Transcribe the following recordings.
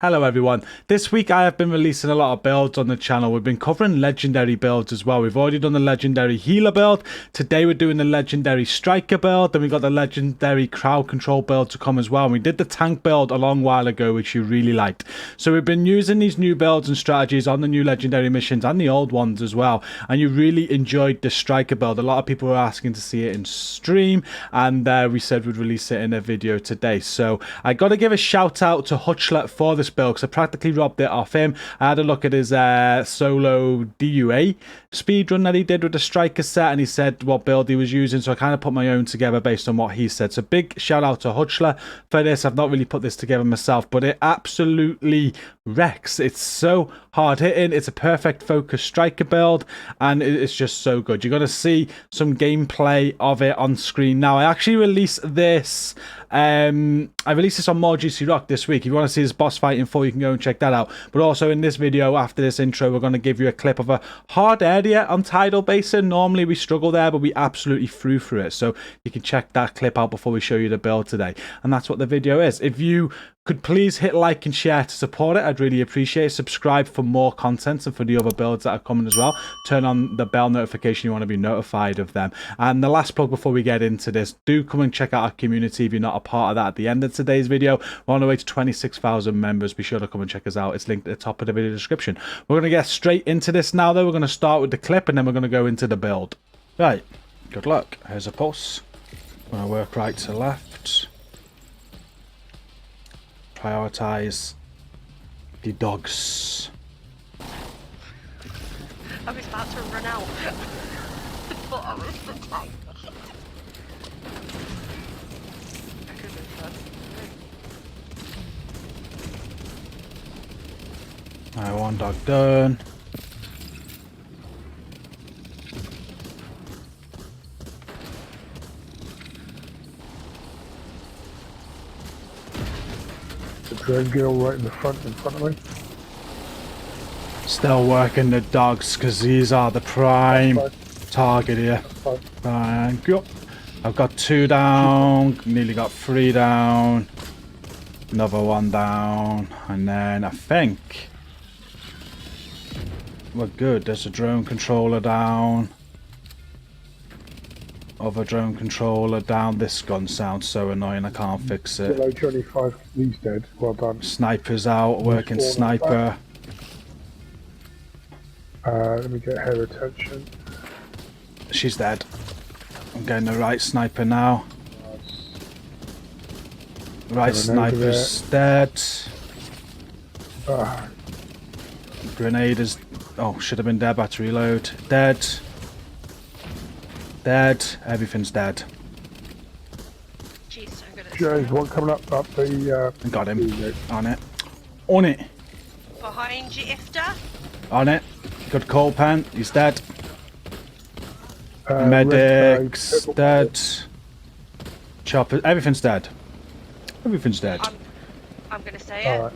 Hello everyone, this week I have been releasing a lot of builds on the channel. We've been covering legendary builds as well. We've already done the legendary healer build. Today we're doing the legendary striker build. Then we got the legendary crowd control build to come as well. And we did the tank build a long while ago, which you really liked. So we've been using these new builds and strategies on the new legendary missions and the old ones as well. And you really enjoyed the striker build. A lot of people were asking to see it in stream, and we said we'd release it in a video today. So I got to give a shout out to Hutchler for this build, because I practically robbed it off him. I had a look at his solo DUA speedrun that he did with the striker set, and he said what build he was using, so I kind of put my own together based on what he said. So big shout out to Hutchler for this. I've not really put this together myself, but it absolutely wrecks. It's so hard hitting. It's a perfect focus striker build, and it's just so good. You're going to see some gameplay of it on screen now. I actually released this I released this on more GCROCK this week. If you want to see this boss fight in full, you can go and check that out. But also in this video, after this intro, we're going to give you a clip of a hard area on Tidal Basin. Normally we struggle there, but we absolutely flew through it. So you can check that clip out before we show you the build today. And that's what the video is. If you could please hit like and share to support it, I'd really appreciate it. Subscribe for more content and for the other builds that are coming as well. Turn on the bell notification, you want to be notified of them. And the last plug before we get into this, do come and check out our community if you're not a part of that at the end of today's video. We're on the way to 26,000 members. Be sure to come and check us out. It's linked at the top of the video description. We're going to get straight into this now though. We're going to start with the clip and then we're going to go into the build. Right, good luck. Here's a pulse. I'm going to work right to left. Prioritize the dogs. I was about to run out. But I was the tank. That could have been fun. Alright, one dog done. Drone girl right in front of me. Still working the dogs because these are the prime target here. Thank you. I've got 2 down, nearly got 3 down, another 1 down, and then I think we're good. There's a drone controller down. Other drone controller down. This gun sounds so annoying, I can't fix it. Below 25, he's dead. Well done. Sniper's out, working sniper. Let me get her attention. She's dead. I'm getting the right sniper now. Right sniper's dead. Grenade is... oh, should have been dead. Battery load. Dead. Dead. Everything's dead. Jeez, so good at There's one coming up the... Got him. On it. On it. behind you, Ifta. On it. Good call, Pan. He's dead. Medics dead. Chopper. Everything's dead. Everything's dead. I'm gonna say it. Alright.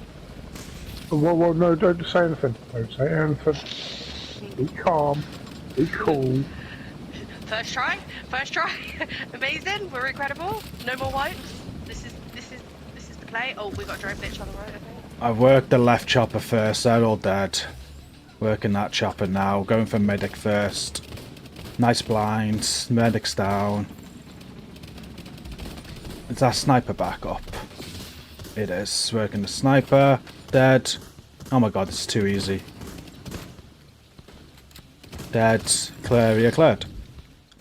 Well, no, don't say anything. Don't say anything. Be calm. Be cool. First try. First try. Amazing. We're incredible. No more wipes. This is the play. Oh, we got a drone bitch on the road, I think. I worked the left chopper first. They're all dead. Working that chopper now. Going for medic first. Nice blinds. Medic's down. Is that sniper back up? It is. Working the sniper. Dead. Oh my god, this is too easy. Dead. Clear. Area cleared.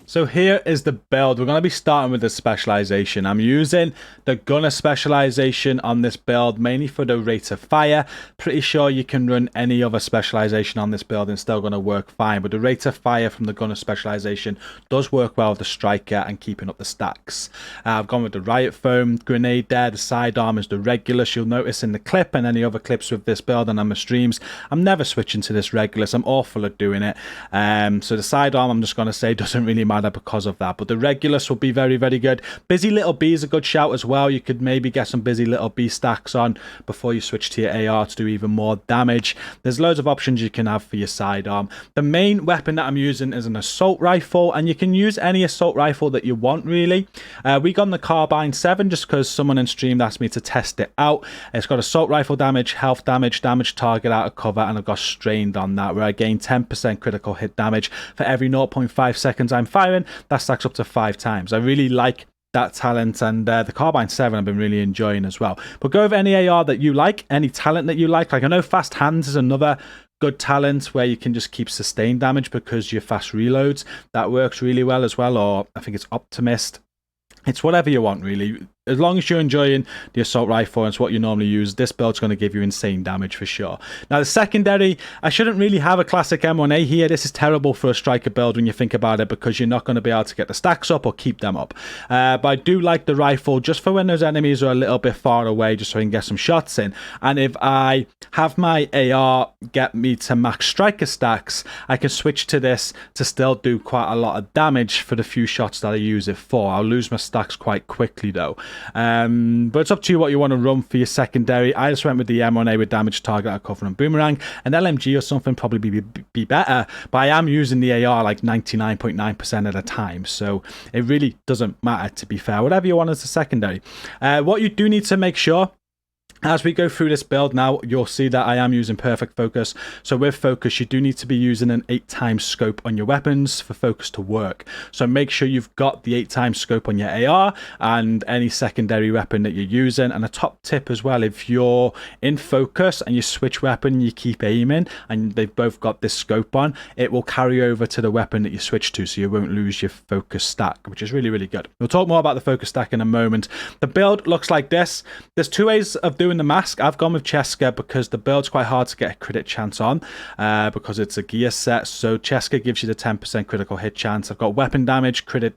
So here is the build. We're going to be starting with the specialization. I'm using the gunner specialization on this build, mainly for the rate of fire. Pretty sure you can run any other specialization on this build and still going to work fine. But the rate of fire from the gunner specialization does work well with the striker and keeping up the stacks. I've gone with the riot foam grenade there. The sidearm is the regulus. You'll notice in the clip and any other clips with this build and on my streams, I'm never switching to this regulus. I'm awful at doing it. So the sidearm, I'm just going to say, doesn't really matter matter because of that. But the Regulus will be very, very good. Busy Little Bee is a good shout as well. You could maybe get some Busy Little Bee stacks on before you switch to your AR to do even more damage. There's loads of options you can have for your sidearm. The main weapon that I'm using is an assault rifle, and you can use any assault rifle that you want, really. We got the Carbine 7 just because someone in stream asked me to test it out. It's got assault rifle damage, health damage, damage target out of cover, and I've got strained on that, where I gain 10% critical hit damage for every 0.5 seconds I'm firing. That stacks up to 5 times. I really like that talent, and the Carbine 7 I've been really enjoying as well. But go with any AR that you like, any talent that you like. Like, I know Fast Hands is another good talent where you can just keep sustained damage because you're fast reloads. That works really well as well. Or I think it's Optimist. It's whatever you want, really. As long as you're enjoying the assault rifle and it's what you normally use, this build's going to give you insane damage for sure. Now, the secondary, I shouldn't really have a classic M1A here. This is terrible for a striker build when you think about it, because you're not going to be able to get the stacks up or keep them up. But I do like the rifle just for when those enemies are a little bit far away, just so I can get some shots in. And if I have my AR get me to max striker stacks, I can switch to this to still do quite a lot of damage for the few shots that I use it for. I'll lose my stacks quite quickly though. But it's up to you what you want to run for your secondary. I just went with the M1A with damage target out cover and boomerang. An LMG or something probably be better, but I am using the AR like 99.9% of the time, so it really doesn't matter, to be fair. Whatever you want as a secondary. What you do need to make sure as we go through this build now, you'll see that I am using perfect focus. So with focus, you do need to be using an 8x scope on your weapons for focus to work. So make sure you've got the 8x scope on your AR and any secondary weapon that you're using. And a top tip as well, if you're in focus and you switch weapon, you keep aiming and they've both got this scope on, it will carry over to the weapon that you switch to, so you won't lose your focus stack, which is really, really good. We'll talk more about the focus stack in a moment. The build looks like this. There's 2 ways of doing the mask. I've gone with Cheska because the build's quite hard to get a crit chance on because it's a gear set. So Cheska gives you the 10% critical hit chance. I've got weapon damage, crit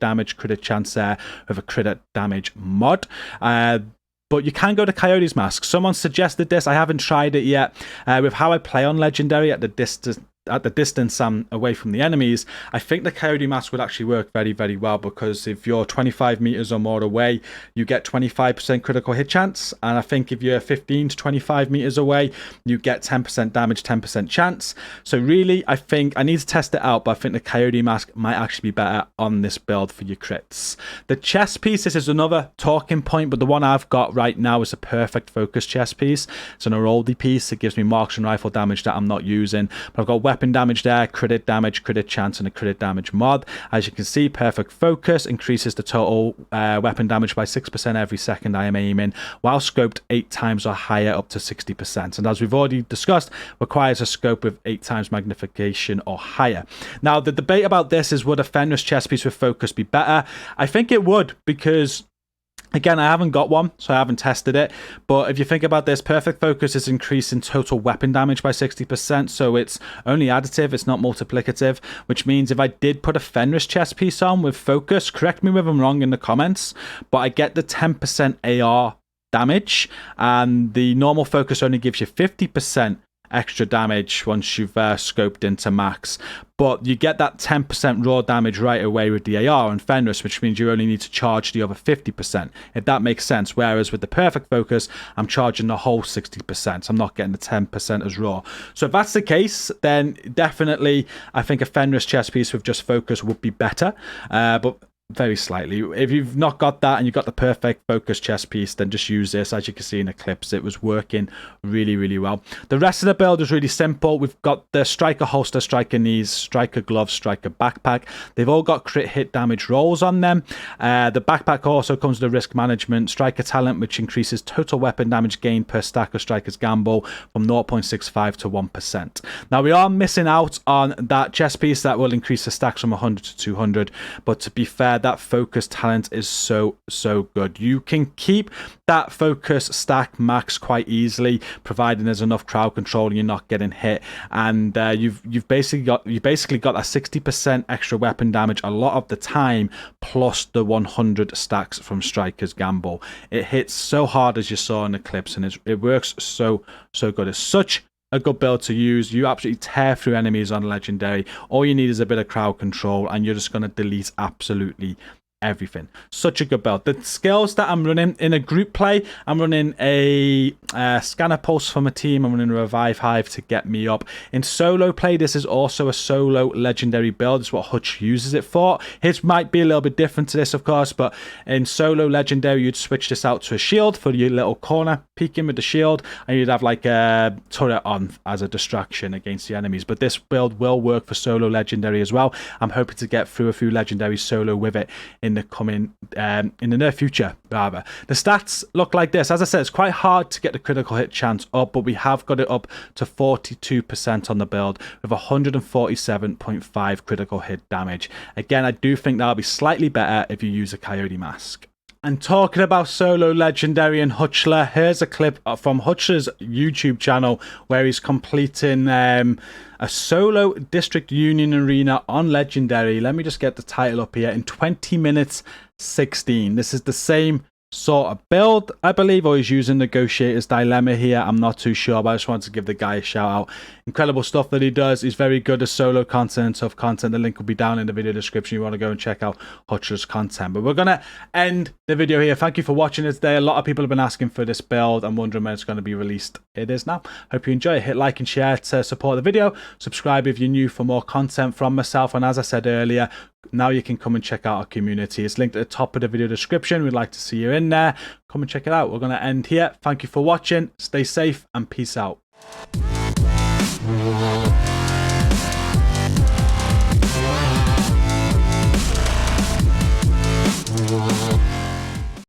chance there with a crit damage mod. But you can go to Coyote's Mask. Someone suggested this. I haven't tried it yet. With how I play on Legendary at the distance I'm away from the enemies, I think the Coyote Mask would actually work very, very well, because if you're 25 meters or more away, you get 25% critical hit chance, and I think if you're 15 to 25 meters away, you get 10% damage, 10% chance. So really, I think I need to test it out, but I think the Coyote Mask might actually be better on this build for your crits. The chest piece, this is another talking point, but the one I've got right now is a perfect focus chest piece. It's an Aroldi piece. It gives me marksman rifle damage that I'm not using, but I've got weapon damage there, crit damage, crit chance, and a crit damage mod. As you can see, perfect focus increases the total weapon damage by 6% every second I am aiming, while scoped 8 times or higher, up to 60%. And as we've already discussed, requires a scope with 8 times magnification or higher. Now, the debate about this is, would a Fenris chest piece with focus be better? I think it would, because again, I haven't got one, so I haven't tested it. But if you think about this, perfect focus is increasing total weapon damage by 60%. So it's only additive, it's not multiplicative, which means if I did put a Fenris chest piece on with focus, correct me if I'm wrong in the comments, but I get the 10% AR damage, and the normal focus only gives you 50% extra damage once you've scoped into max, but you get that 10% raw damage right away with the AR and Fenris, which means you only need to charge the other 50%, if that makes sense. Whereas with the perfect focus, I'm charging the whole 60%. I'm not getting the 10% as raw. So if that's the case, then definitely I think a Fenris chest piece with just focus would be better, but very slightly. If you've not got that and you've got the perfect focus chest piece, then just use this. As you can see in Eclipse, it was working really, really well. The rest of the build is really simple. We've got the striker holster, striker knees, striker gloves, striker backpack. They've all got crit hit damage rolls on them. The backpack also comes with the risk management striker talent, which increases total weapon damage gained per stack of striker's gamble from 0.65 to 1%. Now, we are missing out on that chest piece that will increase the stacks from 100 to 200, but to be fair, that focus talent is so good. You can keep that focus stack max quite easily, providing there's enough crowd control and you're not getting hit. And you've basically got that 60% extra weapon damage a lot of the time, plus the 100 stacks from Striker's Gamble. It hits so hard, as you saw in Eclipse, and it works so good. It's such a good build to use. You absolutely tear through enemies on legendary. All you need is a bit of crowd control and you're just going to delete absolutely everything. Such a good build. The skills that I'm running in a group play, I'm running a scanner pulse for my team. I'm running a revive hive to get me up. In solo play, this is also a solo legendary build. It's what Hutch uses it for. His might be a little bit different to this, of course, but in solo legendary, you'd switch this out to a shield for your little corner, peek in with the shield, and you'd have like a turret on as a distraction against the enemies. But this build will work for solo legendary as well. I'm hoping to get through a few legendary solo with it in the coming in the near future, rather. The stats look like this. As I said, it's quite hard to get the critical hit chance up, but we have got it up to 42% on the build with 147.5 critical hit damage. Again, I do think that'll be slightly better if you use a coyote mask. And talking about solo legendary and Hutchler, here's a clip from Hutchler's YouTube channel where he's completing a solo district union arena on legendary. Let me just get the title up here. In 20 minutes 16. This is the same sort of build, I believe, or he's using Negotiator's Dilemma here. I'm not too sure, but I just wanted to give the guy a shout out. Incredible stuff that he does. He's very good at solo content and tough content. The link will be down in the video description. You want to go and check out Hutchler's content. But we're going to end the video here. Thank you for watching it today. A lot of people have been asking for this build. I'm wondering when it's going to be released. It is now. Hope you enjoy it. Hit like and share to support the video. Subscribe if you're new for more content from myself. And as I said earlier, now you can come and check out our community. It's linked at the top of the video description. We'd like to see you in there. Come and check it out. We're going to end here. Thank you for watching. Stay safe and peace out.